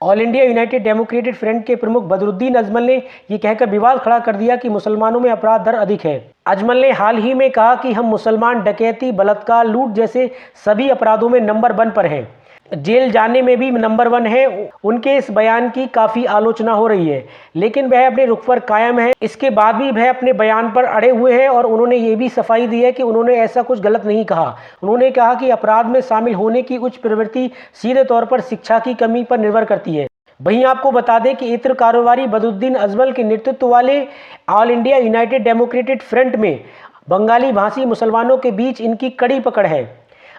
All India United democratic front के प्रमुख बदरुद्दीन अजमल ने ये कहकर विवाद खड़ा कर दिया कि मुसलमानों में अपराध दर अधिक है। अजमल ने हाल ही में कहा कि हम मुसलमान डकैती, बलात्कार, लूट जैसे सभी अपराधों में नंबर 1 पर हैं, जेल जाने में भी नंबर 1 है। उनके इस बयान की काफ़ी आलोचना हो रही है, लेकिन वह अपने रुख पर कायम है। इसके बाद भी वह अपने बयान पर अड़े हुए हैं और उन्होंने ये भी सफाई दी है कि उन्होंने ऐसा कुछ गलत नहीं कहा। उन्होंने कहा कि अपराध में शामिल होने की उच्च प्रवृत्ति सीधे तौर पर शिक्षा की कमी पर निर्भर करती है। वहीं आपको बता दें कि इत्र कारोबारी बदरुद्दीन अजमल के नेतृत्व वाले all India United democratic front में बंगाली भाषी मुसलमानों के बीच इनकी कड़ी पकड़ है।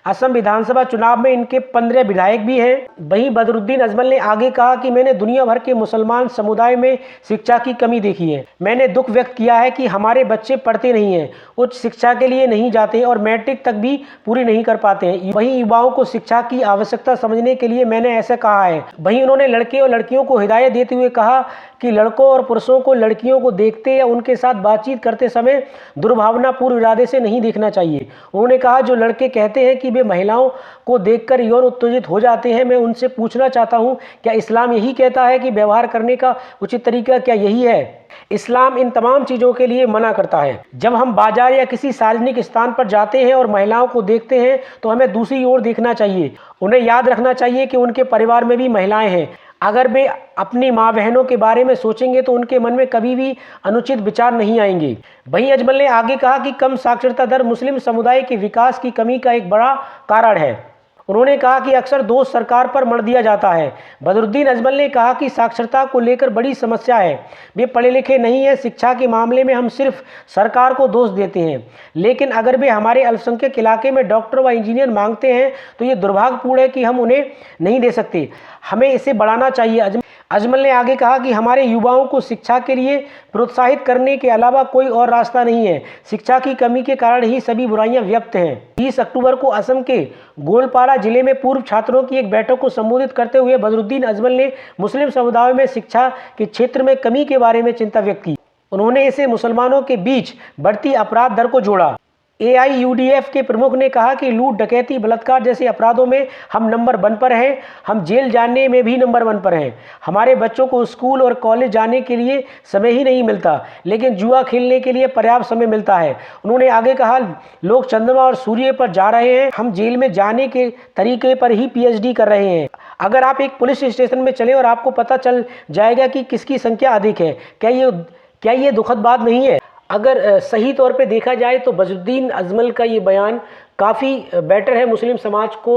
असम विधानसभा चुनाव में इनके 15 विधायक भी हैं। वहीं बदरुद्दीन अजमल ने आगे कहा कि मैंने दुनिया भर के मुसलमान समुदाय में शिक्षा की कमी देखी है। मैंने दुख व्यक्त किया है कि हमारे बच्चे पढ़ते नहीं हैं, उच्च शिक्षा के लिए नहीं जाते और मैट्रिक तक भी पूरी नहीं कर पाते हैं। वहीं युवाओं को शिक्षा की आवश्यकता समझने के लिए मैंने ऐसा कहा है। वहीं उन्होंने लड़के और लड़कियों को हिदायत देते हुए कहा कि लड़कों और पुरुषों को लड़कियों को देखते या उनके साथ बातचीत करते समय दुर्भावनापूर्ण इरादे से नहीं देखना चाहिए। उन्होंने कहा, जो लड़के कहते हैं कि वे महिलाओं को देखकर यौन उत्तेजित हो जाते हैं, मैं उनसे पूछना चाहता हूं, क्या इस्लाम यही कहता है कि व्यवहार करने का उचित तरीका क्या यही है? इस्लाम इन तमाम चीज़ों के लिए मना करता है। जब हम बाजार या किसी सार्वजनिक स्थान पर जाते हैं और महिलाओं को देखते हैं तो हमें दूसरी ओर देखना चाहिए। उन्हें याद रखना चाहिए कि उनके परिवार में भी महिलाएं हैं। अगर वे अपनी माँ बहनों के बारे में सोचेंगे तो उनके मन में कभी भी अनुचित विचार नहीं आएंगे। वहीं अजमल ने आगे कहा कि कम साक्षरता दर मुस्लिम समुदाय के विकास की कमी का एक बड़ा कारण है। उन्होंने कहा कि अक्सर दोष सरकार पर मढ़ दिया जाता है। बदरुद्दीन अजमल ने कहा कि साक्षरता को लेकर बड़ी समस्या है, वे पढ़े लिखे नहीं हैं। शिक्षा के मामले में हम सिर्फ सरकार को दोष देते हैं, लेकिन अगर वे हमारे अल्पसंख्यक इलाके में डॉक्टर व इंजीनियर मांगते हैं तो ये दुर्भाग्यपूर्ण है कि हम उन्हें नहीं दे सकते। हमें इसे बढ़ाना चाहिए। अजमल ने आगे कहा कि हमारे युवाओं को शिक्षा के लिए प्रोत्साहित करने के अलावा कोई और रास्ता नहीं है। शिक्षा की कमी के कारण ही सभी बुराइयां व्याप्त हैं। 20 अक्टूबर को असम के गोलपाड़ा जिले में पूर्व छात्रों की एक बैठक को संबोधित करते हुए बदरुद्दीन अजमल ने मुस्लिम समुदाय में शिक्षा के क्षेत्र में कमी के बारे में चिंता व्यक्त की। उन्होंने इसे मुसलमानों के बीच बढ़ती अपराध दर को जोड़ा। AIUDF के प्रमुख ने कहा कि लूट, डकैती, बलात्कार जैसे अपराधों में हम नंबर 1 पर हैं। हम जेल जाने में भी नंबर 1 पर हैं। हमारे बच्चों को स्कूल और कॉलेज जाने के लिए समय ही नहीं मिलता, लेकिन जुआ खेलने के लिए पर्याप्त समय मिलता है। उन्होंने आगे कहा, लोग चंद्रमा और सूर्य पर जा रहे हैं, हम जेल में जाने के तरीके पर ही PhD कर रहे हैं। अगर आप एक पुलिस स्टेशन में चले और आपको पता चल जाएगा कि किसकी संख्या अधिक है, क्या ये दुखद बात नहीं है? अगर सही तौर पे देखा जाए तो बदरुद्दीन अजमल का ये बयान काफ़ी बेटर है। मुस्लिम समाज को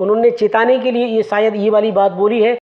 उन्होंने चेताने के लिए ये शायद ये वाली बात बोली है।